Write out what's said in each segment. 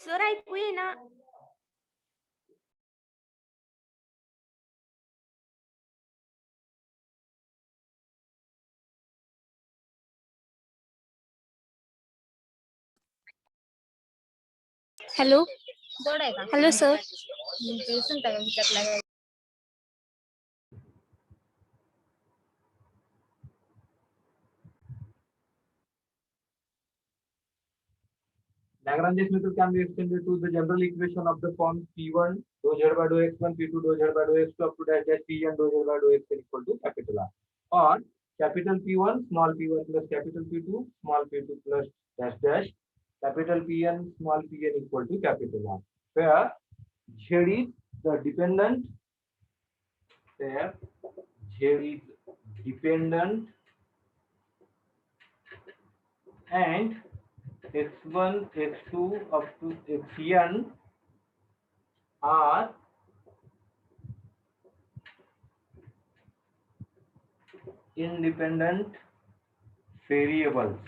Sir ऐकू ये ना. हॅलो जड आहे का? Hello sir. Lagrange's method can be extended to the general equation of the form P1 dou z by dou x1 P2 dou z by dou x2 up to dash dash Pn dou z by dou xn equal to capital R, or capital P1 small p1 plus capital P2 small p2 plus dash dash capital Pn small pn equal to capital R, where z is the dependent, where z is dependent and x1 x2 up to xn are independent variables.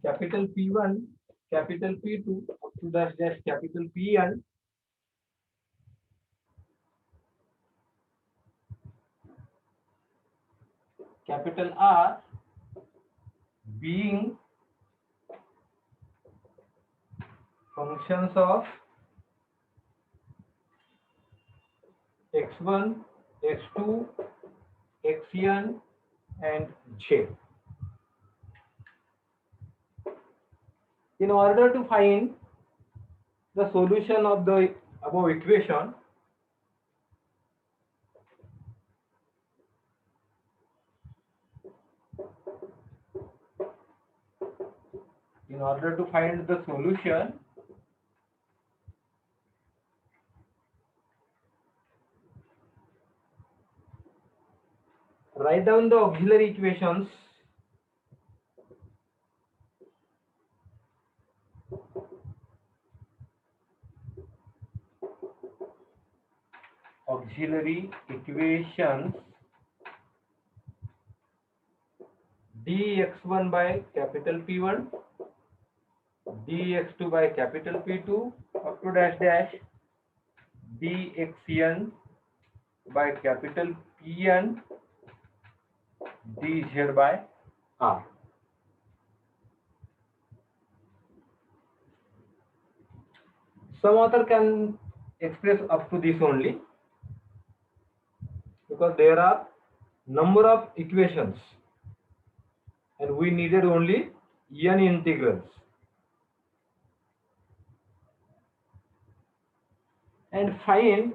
Capital P1, capital P2 up to dash dash capital Pn capital R being functions of x1, x2, xn and j. In order to find the solution of the above equation, in order to find the solution, write down the auxiliary equations dx1 by capital P1, dx2 by capital P2 up to dash dash dxn by capital Pn dz by r. Some author can express up to this only, because there are number of equations and we needed only n integrals. And find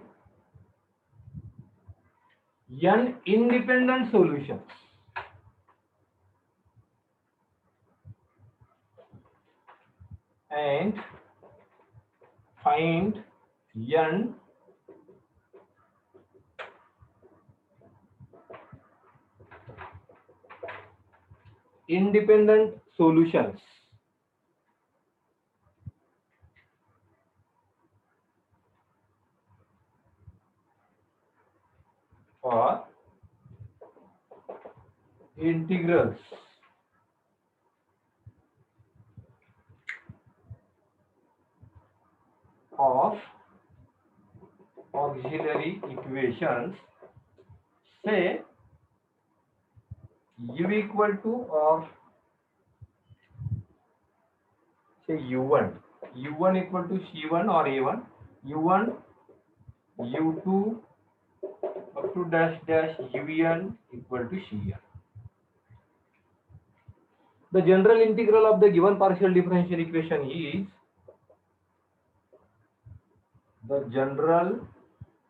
n independent solutions. And find n independent solutions for integrals of auxiliary equations, say u equal to or say u1 equal to c1 or a1, u1 u2 up to dash dash un equal to cn. The general integral of the given partial differential equation is the general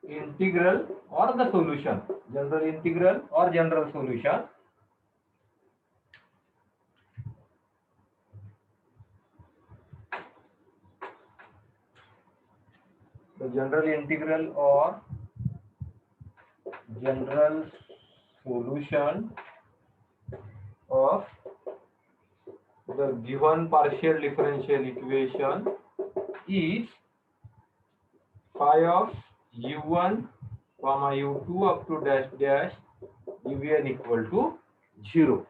integral or the solution, general integral or general solution the general integral or general solution of the given partial differential equation is phi of u1 comma u2 up to dash dash un equal to 0,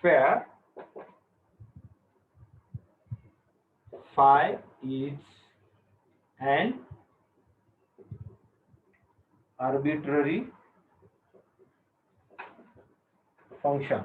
where phi is an arbitrary function.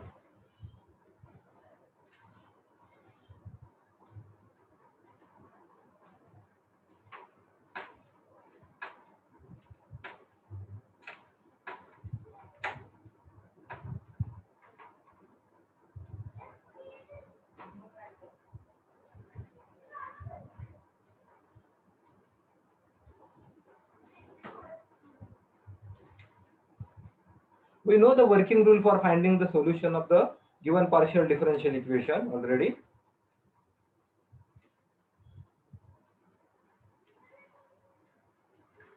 We know the working rule for finding the solution of the given partial differential equation already.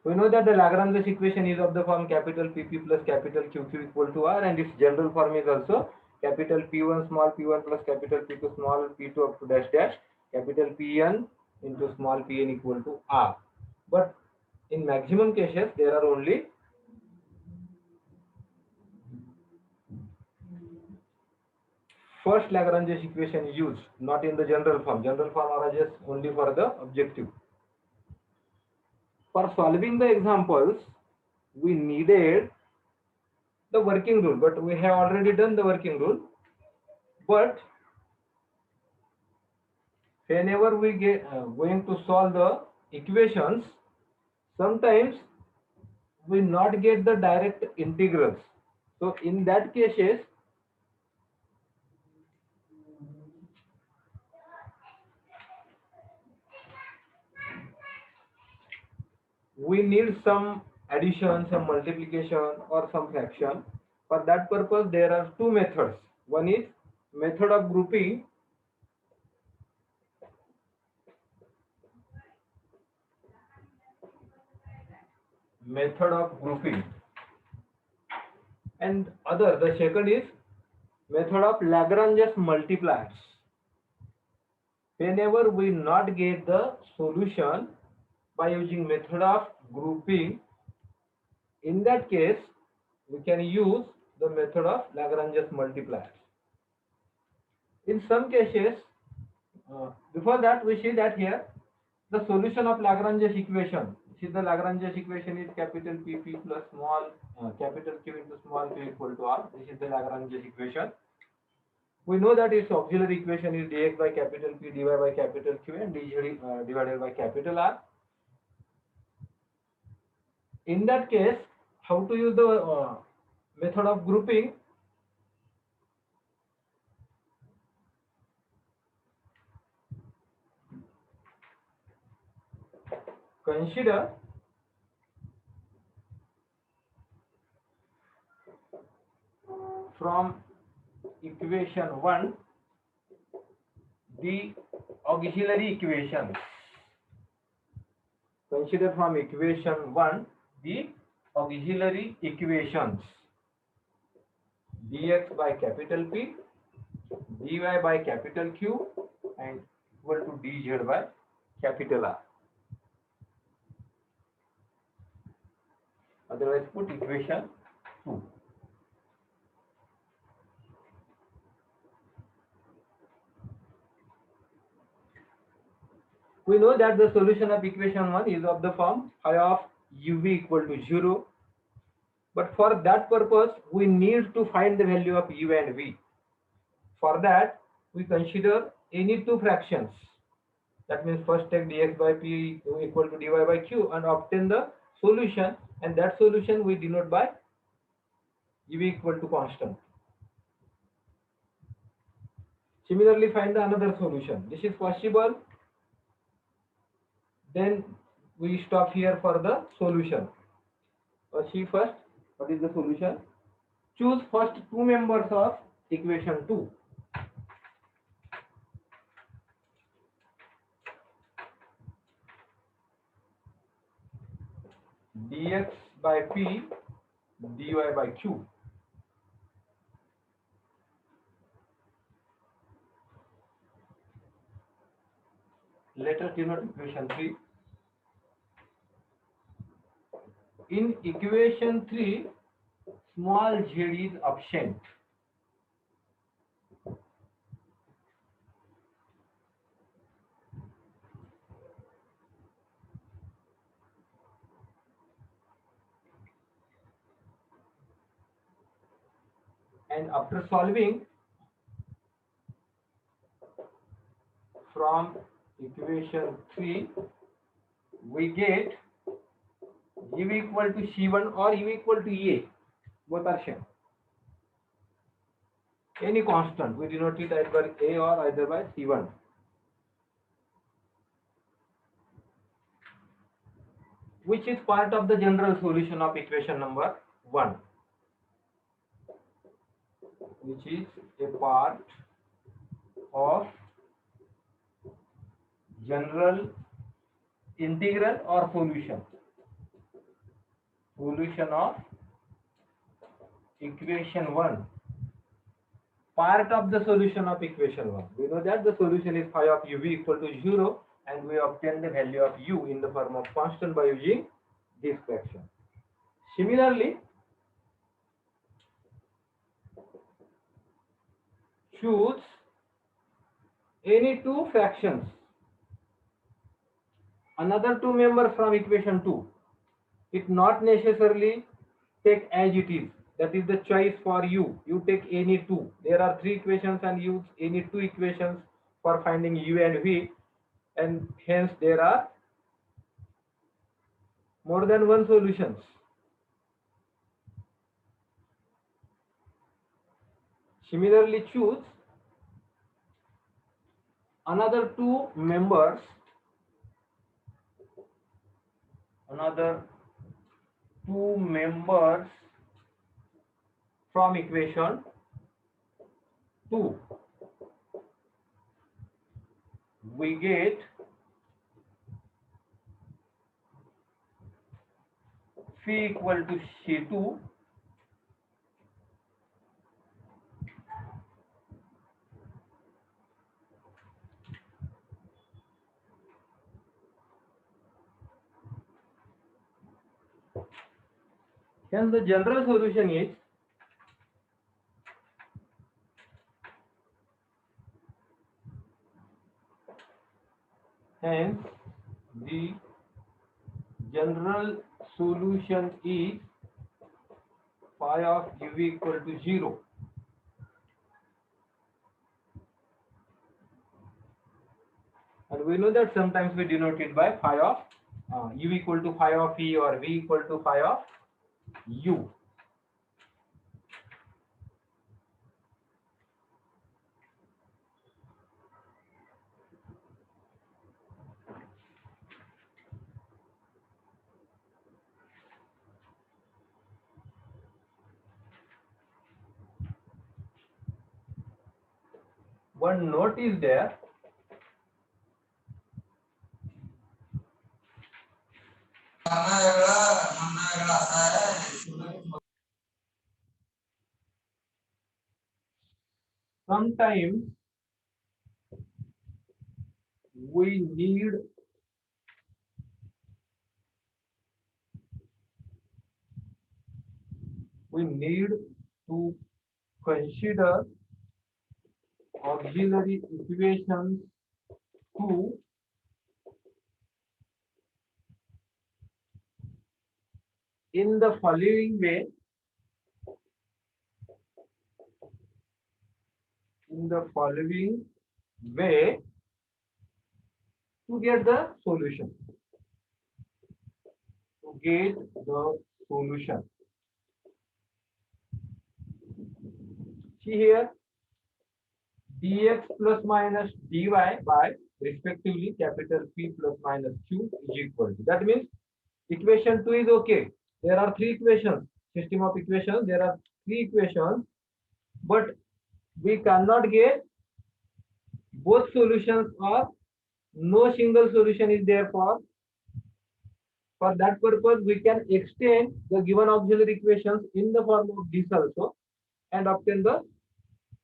We know that the Lagrange's equation is of the form capital PP plus capital QQ equal to R, and its general form is also capital P1 small p1 plus capital P2 small p2 up to dash dash capital Pn into small pn equal to R. But in maximum cases there are only first Lagrange's equation used, not in the general form. General form arises only for the objective. For solving the examples, we needed the working rule, but we have already done the working rule. But whenever we get going to solve the equations, sometimes we not get the direct integrals. So in that cases, we need some addition, some multiplication or some fraction. For that purpose, there are two methods. One is method of grouping, and the second is method of Lagrange's multipliers. Whenever we not get the solution by using method of grouping, in that case we can use the method of Lagrange's multipliers. In some cases, before that we see that here the solution of Lagrange's equation. See, the Lagrange's equation is capital PP plus small capital Q into small q equal to R. This is the Lagrange's equation. We know that its auxiliary equation is dx by capital P dy by capital Q and dz divided by capital R. In that case, how to use the method of grouping? Consider from equation 1 the auxiliary equations. Consider from equation 1 the auxiliary equations. Dx by capital P, dy by capital Q and equal to dz by capital R. Otherwise put equation 2. We know that the solution of equation 1 is of the form phi of uv equal to 0. But for that purpose, we need to find the value of u and v. For that, we consider any two fractions. That means first take dx by p equal to dy by q and obtain the solution, and that solution we denote by uv equal to constant. Similarly, find another solution. This is possible. Then we stop here for the solution. See first, what is the solution? Choose first two members of equation 2. Dx by p, dy by q. Let us denote equation 3. In equation 3, small z is absent. And after solving from equation 3, we get u equal to c1 or u equal to a. Both are same. Any constant, we denote it either a or either by c1. Which is part of the general solution of equation number 1. Which is a part of general integral or solution. Solution of equation 1. Part of the solution of equation 1. We know that the solution is phi of uv equal to 0 and we obtain the value of u in the form of constant by using this fraction. Similarly, choose any two fractions. Another two members from equation 2. It not necessarily take as it is. That is the choice for you. You take any two. There are three equations and use any two equations for finding u and v, and hence there are more than one solutions. Similarly, choose another two members from equation 2. We get phi equal to c2 hence the general solution is hence the general solution is phi of uv equal to 0. And we know that sometimes we denote it by phi of u equal to phi of e or v equal to phi of u. One note is there. Sometimes we need to consider auxiliary equations to in the following way. To get the solution. See here, dx plus minus dy by respectively capital P plus minus Q is equal to. That means equation 2 is okay. There are three equations, system of equations. There are three equations, but we cannot get both solutions or no single solution is there. For that purpose, we can extend the given auxiliary equations in the form of this also and obtain the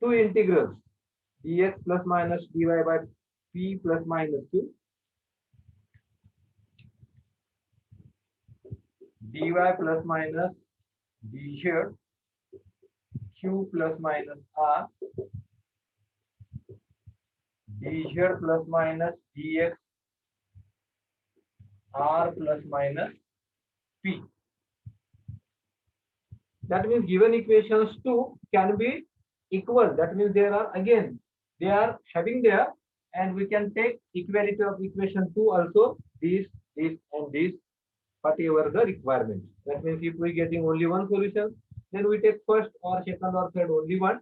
two integrals dx plus minus dy by P plus minus Q, dy plus minus dz Q plus minus R, dz plus minus dx R plus minus P. That means given equations 2 can be equal. That means they are having there, and we can take equality of equation 2 also, this, and this, whatever the requirement. That means if we getting only one solution, then we take first or second or third only one.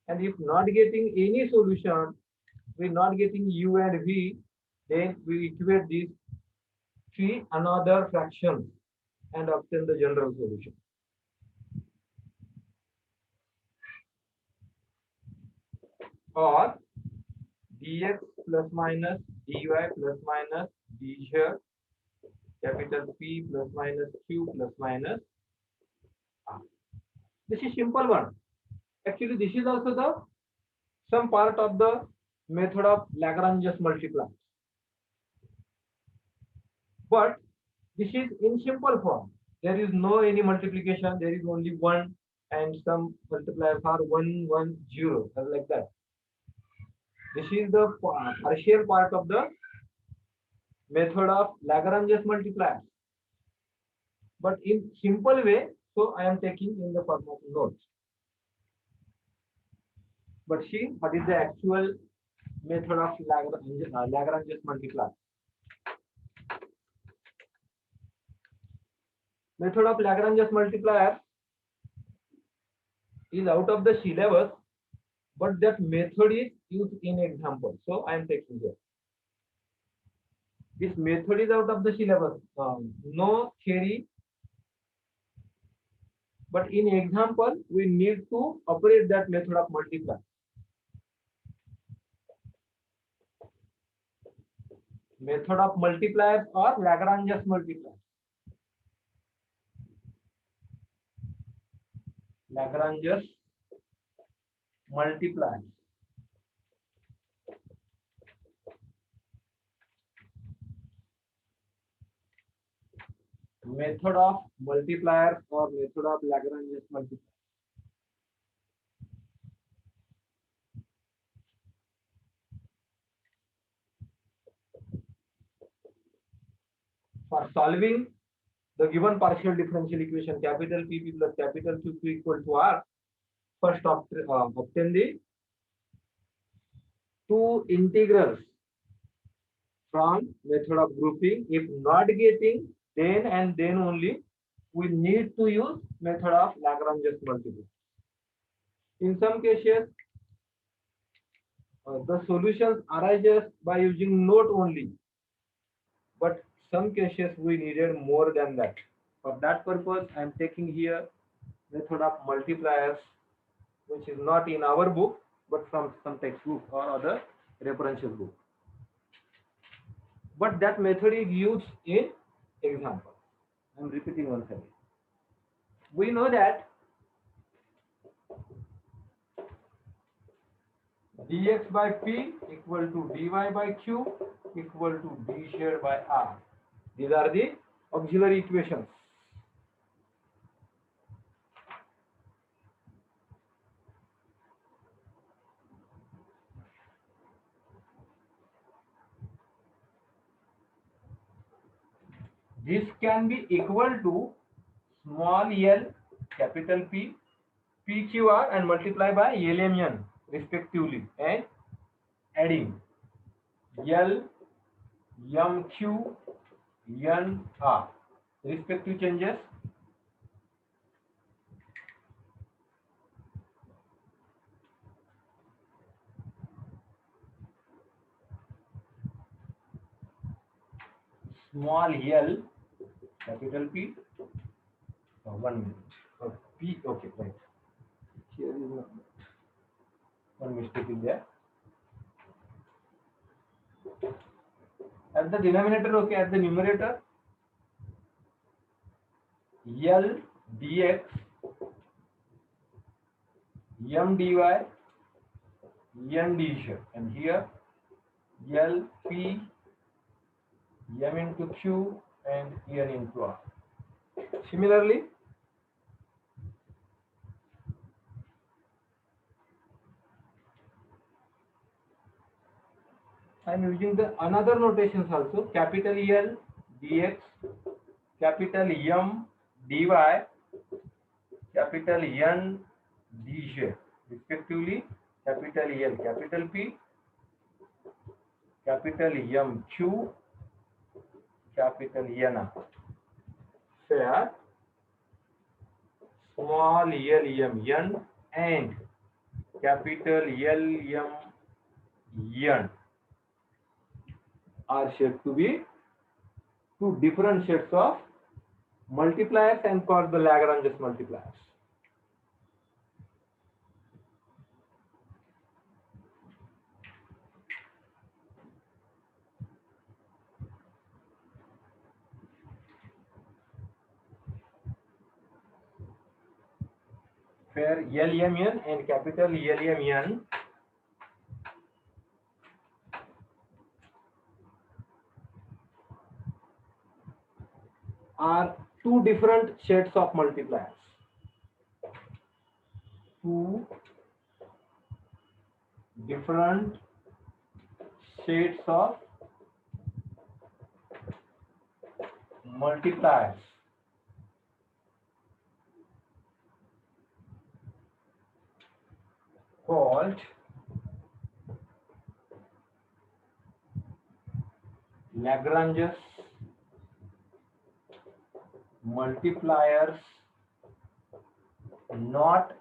And if not getting any solution, we not getting u and v, then we equate these three another fractions and obtain the general solution. Or dx plus minus dy plus minus dz capital P plus minus Q plus minus R. This is simple one. Actually, this is also the some part of the method of Lagrange's multiply. But this is in simple form. There is no any multiplication. There is only one, and some multipliers are 1, 1, 0, like that. This is the partial part of the method of Lagrange's multiplier. But in simple way, so I am taking in the form of notes. But see what is the actual method of Lagrange's multiplier. Method of Lagrange's multiplier is out of the syllabus, but that method is used in example. So I am taking here. This method is out of the syllabus, no theory, but in example we need to operate that method of multiply. Method of multipliers or Lagrange's multiplier. Lagrange's multiplier. Method of multipliers or method of Lagrange's multiplier. For solving the given partial differential equation capital P plus capital Q equal to R, first obtain the two integrals from method of grouping. If not getting, then and then only we need to use method of Lagrange's multiplier. In some cases, the solutions arises by using note only, but some cases we needed more than that. For that purpose, I am taking here method of multipliers, which is not in our book, but from some textbook or other referential book. But that method is used in example. I am repeating once again. We know that dx by p equal to dy by q equal to dz by r. These are the auxiliary equations. This can be equal to small l, capital P, PQR and multiply by LMN respectively, and adding L, MQ, NR respective changes. Small l, capital P, 1 minute. P, okay, right. Here is one mistake in there. At the denominator, okay, at the numerator, L dx, M dy, N dz, and here L P, M into Q, and N into R. Similarly, I am using the another notations also, capital L dx, capital M dy, capital N dz respectively, capital L, capital P, capital M Q, capital N R. Where small l m n and capital L m n are said to be two different sets of multipliers and called the Lagrange's multipliers. Where LMN and capital LMN are two different sets of multipliers. Two different sets of multipliers called Lagrange's multipliers, not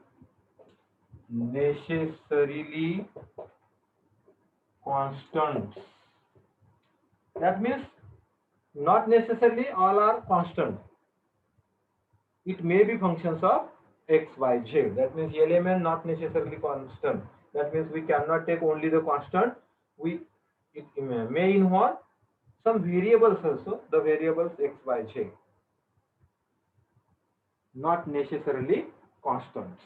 necessarily constants. That means not necessarily all are constant. It may be functions of x, y, z. That means LMN not necessarily constant. That means we cannot take only the constant. It may involve some variables also, the variables x, y, z. Not necessarily constants.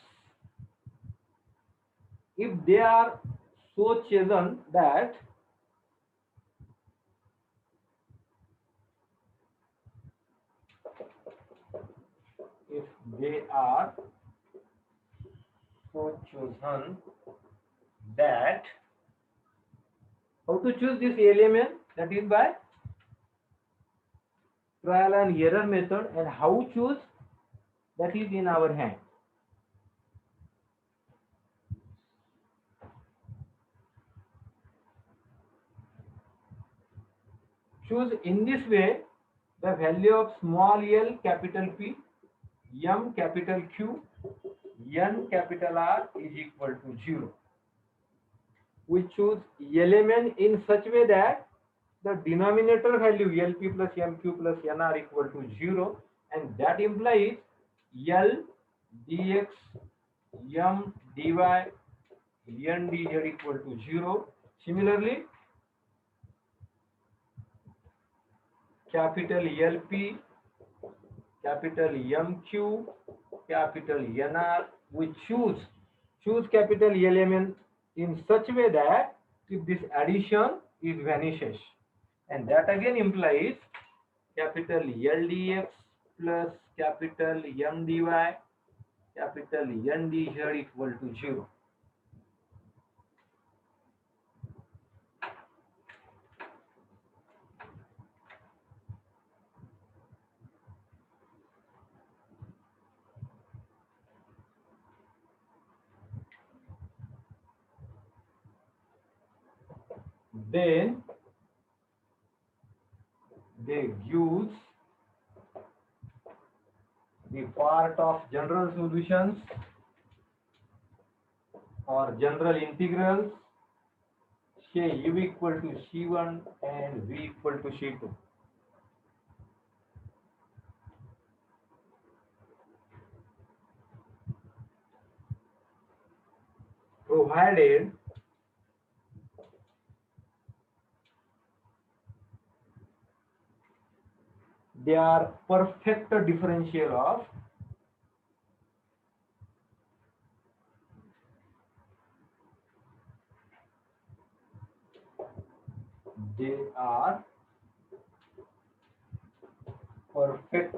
If they are so chosen that if they are so chosen that, how to choose this element? That is by trial and error method, and how choose, that is in our hand. Choose in this way the value of small l capital P, M capital Q, N capital R is equal to 0. We choose element in such way that the denominator value LP plus MQ plus NR equal to 0, and that implies L dx M dy N dz equal to 0. Similarly, capital LP, capital MQ, capital NR, we choose capital element in such way that if this addition is vanishes, and that again implies capital L dx plus capital M dy, capital N dz equal to 0. Then they use the part of general solutions or general integrals, say u equal to c1 and v equal to c2. Provided they are perfect differential of perfect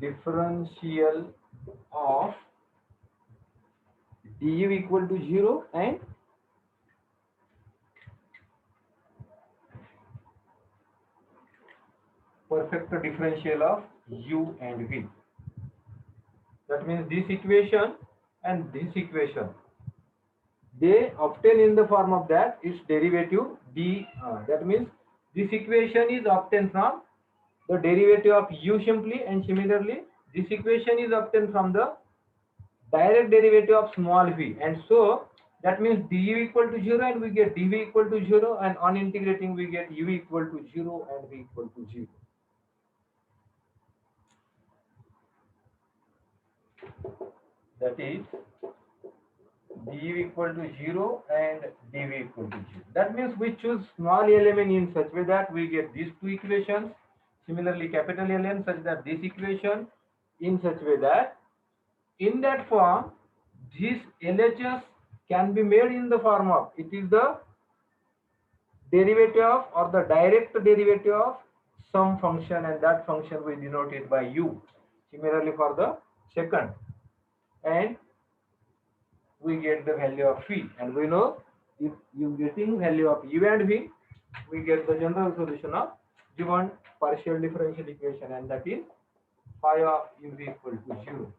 differential of du equal to 0 and perfect differential of u and v. That means this equation and this equation, they obtain in the form of that its derivative d. That means this equation is obtained from the derivative of u simply, and similarly this equation is obtained from the direct derivative of small v, and so that means du equal to 0 and we get dv equal to 0, and on integrating we get u equal to 0 and v equal to 0. That is du equal to 0 and dv equal to 0. That means we choose small element in such way that we get these two equations. Similarly, capital Ln such that this equation in such way that in that form this LHS can be made in the form of, it is the derivative of or the direct derivative of some function, and that function we denote it by u. Similarly for the second, and we get the value of v, and we know if you getting value of u and v, we get the general solution of given partial differential equation, and that is phi of u equal to 0.